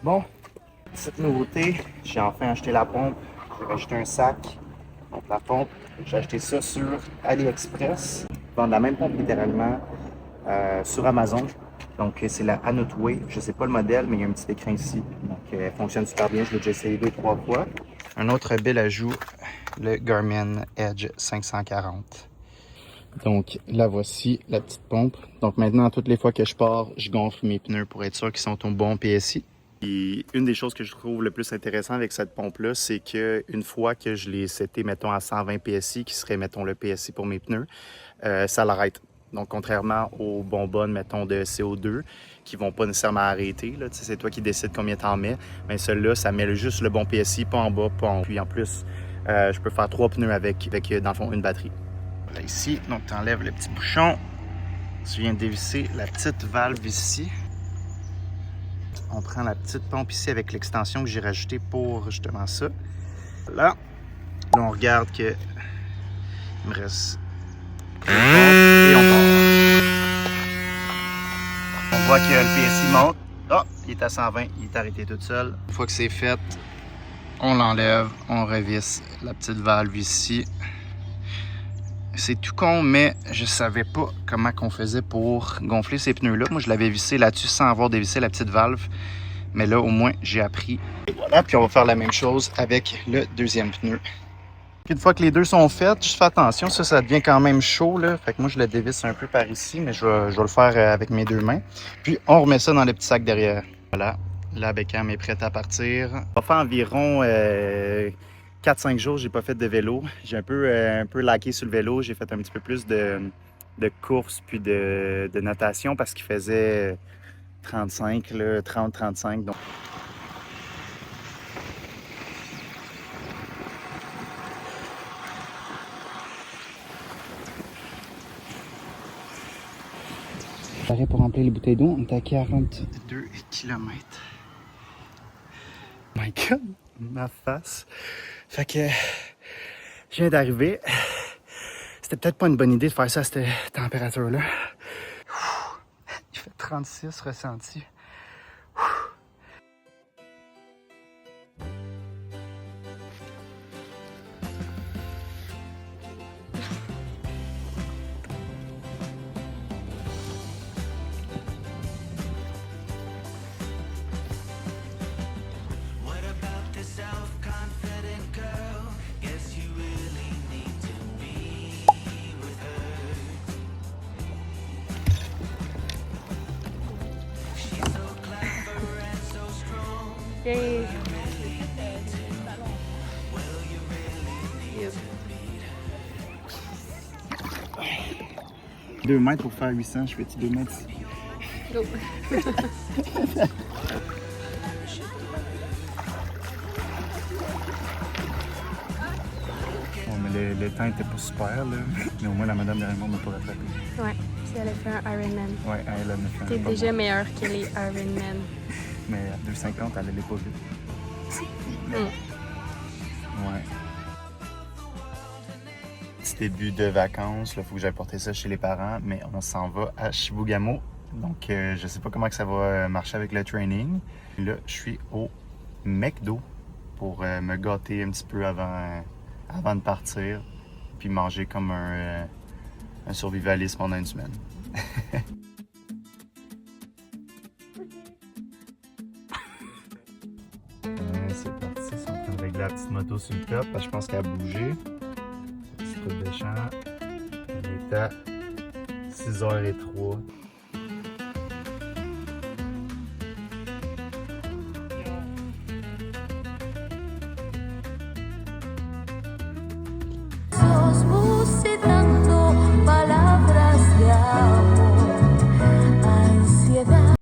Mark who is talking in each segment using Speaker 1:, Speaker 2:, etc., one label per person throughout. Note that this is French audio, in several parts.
Speaker 1: Bon, petite nouveauté, j'ai enfin acheté la pompe. J'ai rajouté un sac. Donc la pompe, j'ai acheté ça sur AliExpress. Ils vendent la même pompe littéralement sur Amazon. Donc c'est la Anotway. Je ne sais pas le modèle, mais il y a un petit écran ici. Donc elle fonctionne super bien. Je l'ai déjà essayé 2-3 fois. Un autre bel ajout, le Garmin Edge 540. Donc la voici, la petite pompe. Donc maintenant, toutes les fois que je pars, je gonfle mes pneus pour être sûr qu'ils sont au bon PSI. Et une des choses que je trouve le plus intéressant avec cette pompe-là, c'est qu'une fois que je l'ai seté, mettons, à 120 PSI, qui serait, mettons, le PSI pour mes pneus, ça l'arrête. Donc, contrairement aux bonbonnes, mettons, de CO2, qui vont pas nécessairement arrêter, là, c'est toi qui décides combien t'en mets, mais celle-là, ça met juste le bon PSI, pas en bas, pas en haut. Puis en plus, je peux faire 3 pneus avec, dans le fond, une batterie. Voilà, ici, donc tu enlèves le petit bouchon, tu viens de dévisser la petite valve ici. On prend la petite pompe ici avec l'extension que j'ai rajoutée pour justement ça. Là, on regarde que il me reste et on part. On voit que le PSI monte. Ah, il est à 120, il est arrêté tout seul. Une fois que c'est fait, on l'enlève, on revisse la petite valve ici. C'est tout con, mais je savais pas comment qu'on faisait pour gonfler ces pneus-là. Moi, je l'avais vissé là-dessus sans avoir dévissé la petite valve. Mais là, au moins, j'ai appris. Et voilà, puis on va faire la même chose avec le deuxième pneu. Une fois que les deux sont faits, juste fais attention, ça devient quand même chaud, là. Fait que moi, je le dévisse un peu par ici, mais je vais le faire avec mes deux mains. Puis, on remet ça dans le petit sac derrière. Voilà, la bécane est prête à partir. Ça va faire environ 4-5 jours, j'ai pas fait de vélo. J'ai un peu laqué sur le vélo. J'ai fait un petit peu plus de course puis de natation parce qu'il faisait 35, 30-35. Donc... J'arrête pour remplir les bouteilles d'eau, on est à 42 km. My God, ma face. Fait que je viens d'arriver. C'était peut-être pas une bonne idée de faire ça à cette température-là. Il fait 36 ressenti.
Speaker 2: Yay!
Speaker 1: 2 mètres pour faire 800, je fais-tu 2 mètres ici?
Speaker 2: Go!
Speaker 1: Bon, mais le temps était pas super, là. Mais au moins, la madame derrière moi m'a pas rattrapé.
Speaker 2: Ouais, si elle a fait un Ironman.
Speaker 1: Ouais, elle a fait un
Speaker 2: T'es
Speaker 1: bon
Speaker 2: déjà
Speaker 1: bon.
Speaker 2: meilleur que les Ironman.
Speaker 1: Mais à 2,50, elle allait pas vite. Ouais. Petit début de vacances, il faut que j'aille porter ça chez les parents, mais on s'en va à Chibougamau. Donc, je sais pas comment que ça va marcher avec le training. Là, je suis au McDo pour me gâter un petit peu avant de partir, puis manger comme un survivaliste pendant une semaine. C'est parti, ils sont en train de régler la petite moto sur le top, parce que je pense qu'elle a bougé. Petit truc de champ. Il est à 6h03.
Speaker 3: Puse tanto palabras de amor, ansiedad.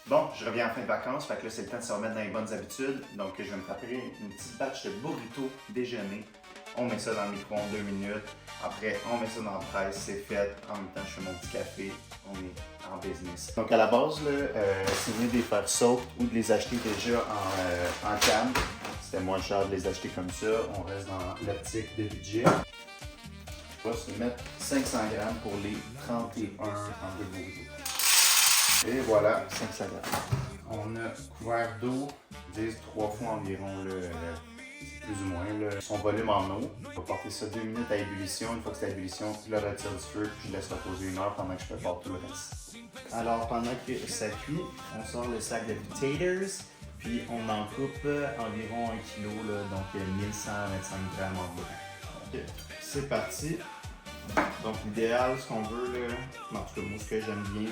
Speaker 1: Bon, je reviens en fin de vacances, fait que là c'est le temps de se remettre dans les bonnes habitudes. Donc je vais me préparer une petite batch de burrito déjeuner. On met ça dans le micro en 2 minutes. Après, on met ça dans la presse, c'est fait. En même temps, je fais mon petit café. On est en business. Donc à la base, si vous venez de les faire soak ou de les acheter déjà en canne, c'était moins cher de les acheter comme ça. On reste dans l'optique de budget. On va se mettre 500 grammes pour les 31 en deux burritos. Et voilà, 5 salades. On a couvert d'eau, disent 3 fois environ, plus ou moins, son volume en eau. On va porter ça 2 minutes à ébullition. Une fois que c'est à ébullition, je le retire du feu puis je laisse reposer 1 heure pendant que je prépare tout le reste. Alors, pendant que ça cuit, on sort le sac de potatoes, puis on en coupe environ 1 kg, donc 1125 grammes environ. Ok, c'est parti. Donc, l'idéal, ce qu'on veut, là, en tout cas, moi, ce que j'aime bien,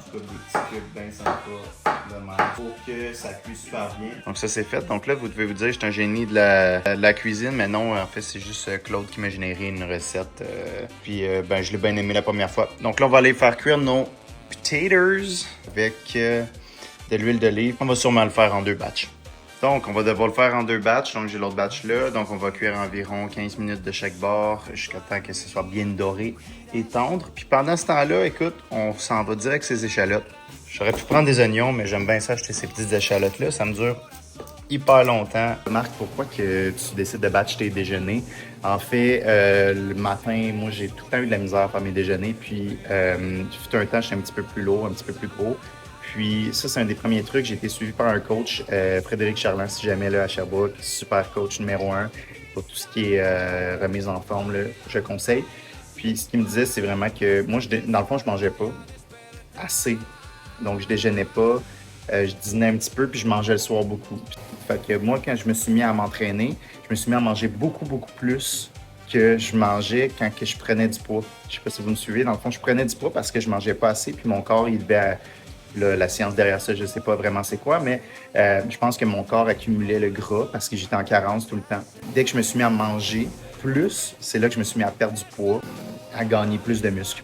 Speaker 1: c'est des petits cubes bien sympas de même pour que ça cuise super bien. Donc, ça, c'est fait. Donc, là, vous devez vous dire, je suis un génie de la cuisine, mais non, en fait, c'est juste Claude qui m'a généré une recette. Puis, je l'ai bien aimé la première fois. Donc, là, on va aller faire cuire nos potatoes avec de l'huile d'olive. On va sûrement le faire en 2 batchs. Donc, on va devoir le faire en 2 batchs. Donc, j'ai l'autre batch là. Donc, on va cuire environ 15 minutes de chaque bord jusqu'à temps que ce soit bien doré et tendre. Puis pendant ce temps-là, écoute, on s'en va direct ces échalotes. J'aurais pu prendre des oignons, mais j'aime bien ça acheter ces petites échalotes-là. Ça me dure hyper longtemps. Marc, pourquoi que tu décides de batch tes déjeuners? En fait, le matin, moi, j'ai tout le temps eu de la misère à faire mes déjeuners. Puis, fut un temps, j'étais un petit peu plus lourd, un petit peu plus gros. Puis ça, c'est un des premiers trucs. J'ai été suivi par un coach, Frédéric Charland, si jamais là, à Sherbrooke, super coach numéro 1 pour tout ce qui est remise en forme, là, je conseille. Puis ce qu'il me disait, c'est vraiment que moi, dans le fond, je mangeais pas assez. Donc, je déjeunais pas, je dînais un petit peu, puis je mangeais le soir beaucoup. Fait que moi, quand je me suis mis à m'entraîner, je me suis mis à manger beaucoup, beaucoup plus que je mangeais quand que je prenais du poids. Je sais pas si vous me suivez. Dans le fond, je prenais du poids parce que je mangeais pas assez, puis mon corps, il devait... la science derrière ça, je ne sais pas vraiment c'est quoi, mais je pense que mon corps accumulait le gras parce que j'étais en carence tout le temps. Dès que je me suis mis à manger plus, c'est là que je me suis mis à perdre du poids, à gagner plus de muscles.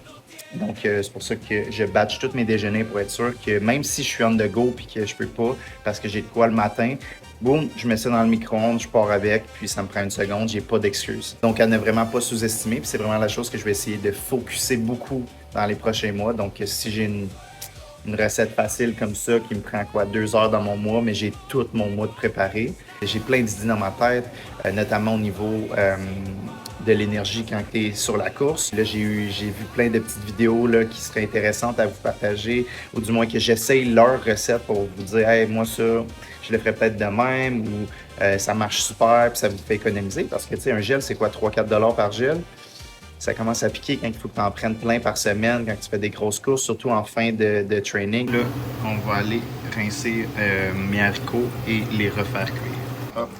Speaker 1: Donc, c'est pour ça que je batch tous mes déjeuners pour être sûr que même si je suis on the go et que je peux pas parce que j'ai de quoi le matin, boum, je mets ça dans le micro-ondes, je pars avec, puis ça me prend 1 seconde, j'ai pas d'excuses. Donc, à ne vraiment pas sous-estimer, puis c'est vraiment la chose que je vais essayer de focuser beaucoup dans les prochains mois. Donc, si j'ai une recette facile comme ça qui me prend 2 heures dans mon mois, mais j'ai tout mon mois de préparé. J'ai plein d'idées dans ma tête, notamment au niveau de l'énergie quand tu es sur la course. Là, j'ai vu plein de petites vidéos là, qui seraient intéressantes à vous partager, ou du moins que j'essaye leur recette pour vous dire « Hey, moi ça, je le ferais peut-être de même » ou ça marche super puis ça vous fait économiser. Parce que tu sais, un gel, c'est quoi, 3-4 $ par gel? Ça commence à piquer quand il faut que tu en prennes plein par semaine, quand tu fais des grosses courses, surtout en fin de training. Là, on va aller rincer mes haricots et les refaire cuire. Hop.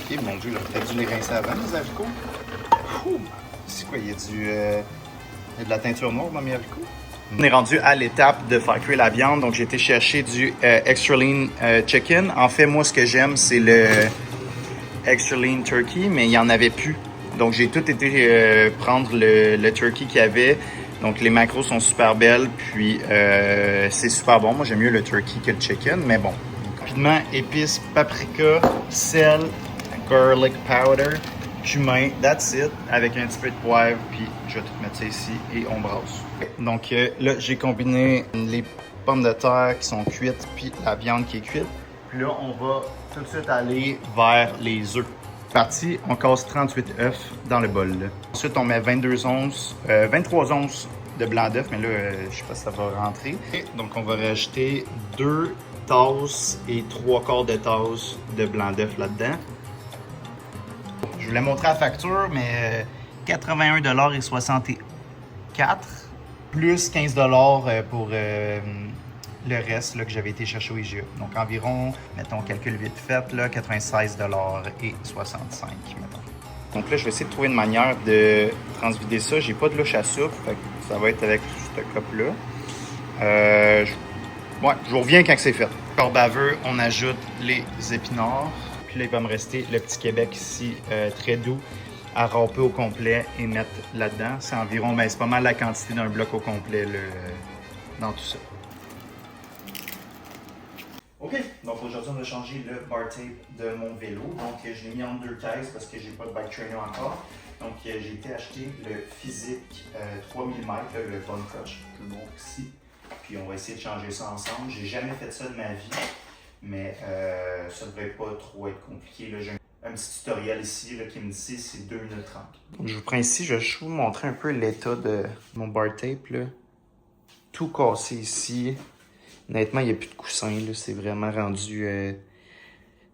Speaker 1: Ok, mon Dieu, t'as dû les rincer avant, les haricots? C'est quoi, il y a de la teinture noire dans mes haricots? On est rendu à l'étape de faire cuire la viande, donc j'ai été chercher du Extra Lean Chicken. En fait, moi, ce que j'aime, c'est le Extra Lean Turkey, mais il n'y en avait plus. Donc, j'ai tout été prendre le turkey qu'il y avait. Donc, les macros sont super belles, puis c'est super bon. Moi, j'aime mieux le turkey que le chicken, mais bon. Rapidement, épices, paprika, sel, garlic powder, cumin, that's it, avec un petit peu de poivre, puis je vais tout mettre ça ici et on brasse. Donc là, j'ai combiné les pommes de terre qui sont cuites, puis la viande qui est cuite. Puis là, on va tout de suite aller vers les œufs. Parti, on casse 38 œufs dans le bol. Là. Ensuite, on met 23 onces de blanc d'œuf, mais là, je sais pas si ça va rentrer. Et donc, on va rajouter 2 tasses et 3/4 de tasse de blanc d'œuf là-dedans. Je voulais montrer la facture, mais 81,64 $, plus 15 $ pour le reste là, que j'avais été chercher au IGA. Donc environ, mettons, calcul vite fait, là, 96,65 $, mettons. Donc là, je vais essayer de trouver une manière de transvider ça. J'ai pas de louche à soupe, fait que ça va être avec ce cup-là. Je vous reviens quand c'est fait. Pour baveux, on ajoute les épinards. Puis là, il va me rester le petit Québec ici, très doux, à râper au complet et mettre là-dedans. C'est environ, ben, c'est pas mal la quantité d'un bloc au complet là, dans tout ça. OK, donc aujourd'hui, on a changé le bar tape de mon vélo. Donc, je l'ai mis en 2 caisses parce que j'ai pas de bike trainer encore. Donc, j'ai été acheter le Physique 3 mm, le Bone Crush, je le montre ici. Puis, on va essayer de changer ça ensemble. J'ai jamais fait ça de ma vie, mais ça devrait pas trop être compliqué. Là, j'ai un petit tutoriel ici là, qui me dit c'est 2 minutes 30. Donc, je vous prends ici, je vais vous montrer un peu l'état de mon bar tape. Là. tout cassé ici. Honnêtement, il n'y a plus de coussin, là. C'est vraiment rendu de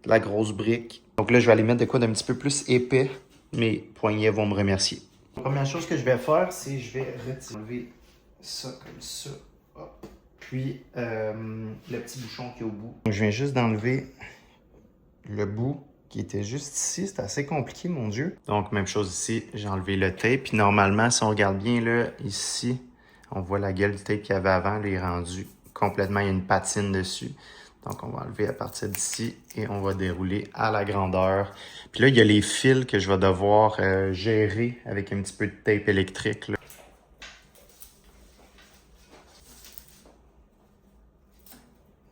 Speaker 1: la grosse brique. Donc là, je vais aller mettre de quoi d'un petit peu plus épais. Mes poignets vont me remercier. La première chose que je vais faire, c'est je vais enlever ça comme ça. Hop. Puis le petit bouchon qui est au bout. Donc, je viens juste d'enlever le bout qui était juste ici. C'est assez compliqué, mon Dieu. Donc, même chose ici, j'ai enlevé le tape. Puis normalement, si on regarde bien là, ici, on voit la gueule du tape qu'il y avait avant. Là, il est rendu complètement, il y a une patine dessus. Donc, on va enlever à partir d'ici et on va dérouler à la grandeur. Puis là, il y a les fils que je vais devoir gérer avec un petit peu de tape électrique, là.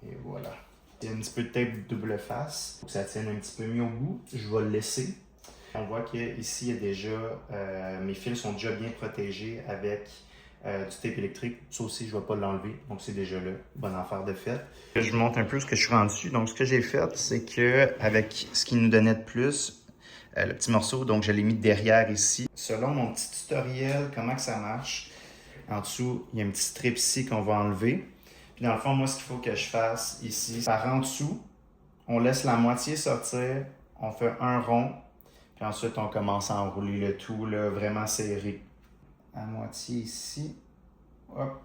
Speaker 1: Et voilà. Il y a un petit peu de tape double face pour que ça tienne un petit peu mieux au bout. Je vais le laisser. On voit qu'ici, il y a déjà, mes fils sont déjà bien protégés avec du tape électrique. Ça aussi, je ne vais pas l'enlever. Donc, c'est déjà là. Bonne affaire de fait. Je vous montre un peu ce que je suis rendu. Donc, ce que j'ai fait, c'est qu'avec ce qu'il nous donnait de plus, le petit morceau, donc je l'ai mis derrière ici. Selon mon petit tutoriel, comment que ça marche, en dessous, il y a un petit strip ici qu'on va enlever. Puis dans le fond, moi, ce qu'il faut que je fasse ici, par en dessous, on laisse la moitié sortir, on fait un rond, puis ensuite, on commence à enrouler le tout, là, vraiment serré. À moitié ici, hop.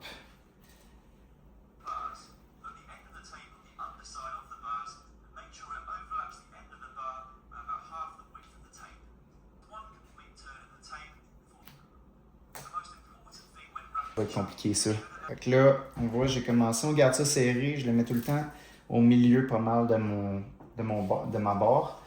Speaker 1: Ça va être compliqué, ça. Fait que là, on voit, j'ai commencé, on garde ça serré, je le mets tout le temps au milieu pas mal de ma barre.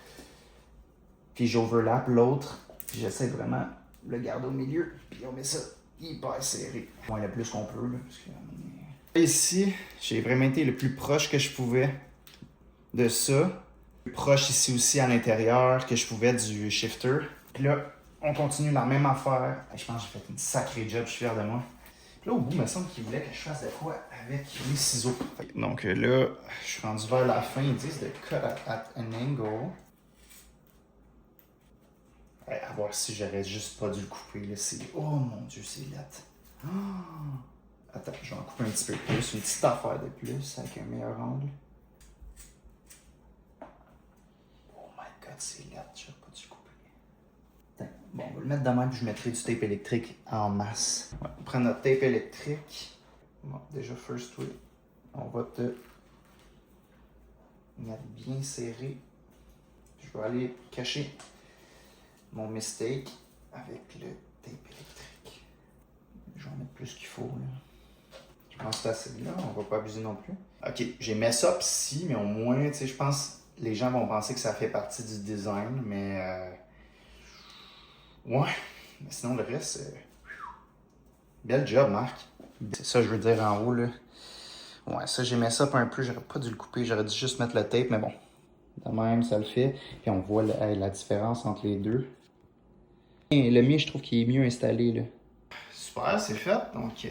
Speaker 1: Puis j'overlap l'autre, puis j'essaie vraiment de le garder au milieu, puis on met ça hyper serré. Bon, le plus qu'on peut, là, parce que... Ici, j'ai vraiment été le plus proche que je pouvais de ça. Le plus proche ici aussi à l'intérieur que je pouvais du shifter. Puis là, on continue la même affaire. Je pense que j'ai fait une sacrée job, je suis fier de moi. Là, au bout, il me semble qu'il voulait que je fasse de quoi avec les ciseaux. Donc là, je suis rendu vers la fin. Ils disent de cut at an angle. Ouais, à voir si j'aurais juste pas dû le couper. Là, c'est... Oh mon Dieu, c'est laid. Oh! Attends, je vais en couper un petit peu plus. Une petite affaire de plus avec un meilleur angle. Oh my god, c'est laid. J'aurais pas dû le couper. Bon, on va le mettre de même, puis je mettrai du tape électrique en masse. Ouais, on prend notre tape électrique. Bon, déjà, first way, on va te mettre bien serré. Je vais aller cacher mon mistake avec le tape électrique. Je vais en mettre plus qu'il faut, là. Je pense que c'est assez là, on va pas abuser non plus. Ok, j'ai mis ça ici, mais au moins, tu sais, je pense que les gens vont penser que ça fait partie du design, mais... Ouais, mais sinon le reste, bel job, Marc. C'est ça, je veux dire en haut, là. Ouais, ça, j'ai mis ça un peu, j'aurais pas dû le couper, j'aurais dû juste mettre le tape, mais bon. De même, ça le fait. Puis on voit la différence entre les deux. Et le mien, je trouve qu'il est mieux installé, là. Super, c'est fait. Donc,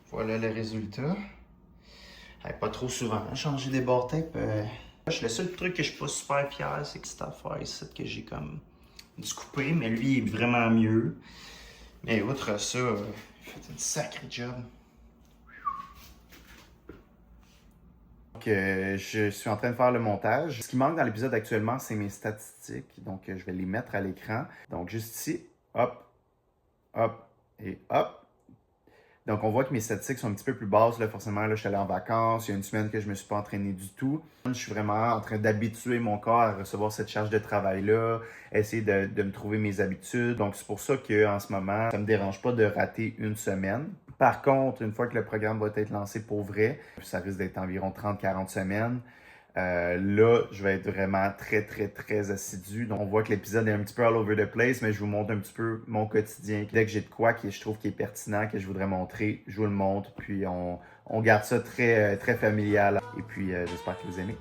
Speaker 1: voilà le résultat. Pas trop souvent, hein, changer des bords tape. Le seul truc que je suis pas super fier, c'est que cette affaire ici, que j'ai comme... du couper, mais lui, il est vraiment mieux. Mais outre ça, il fait une sacrée job. Donc, je suis en train de faire le montage. Ce qui manque dans l'épisode actuellement, c'est mes statistiques. Donc, je vais les mettre à l'écran. Donc, juste ici, hop, hop et hop. Donc, on voit que mes statistiques sont un petit peu plus basses. Là, forcément, là, je suis allé en vacances. Il y a une semaine que je ne me suis pas entraîné du tout. Je suis vraiment en train d'habituer mon corps à recevoir cette charge de travail-là, essayer de me trouver mes habitudes. Donc, c'est pour ça qu'en ce moment, ça ne me dérange pas de rater une semaine. Par contre, une fois que le programme va être lancé pour vrai, ça risque d'être environ 30-40 semaines. Là, je vais être vraiment très assidu. Donc, on voit que l'épisode est un petit peu all over the place, mais je vous montre un petit peu mon quotidien. Dès que j'ai de quoi que je trouve qui est pertinent, que je voudrais montrer, je vous le montre. Puis, on garde ça très familial. Et puis, j'espère que vous aimez.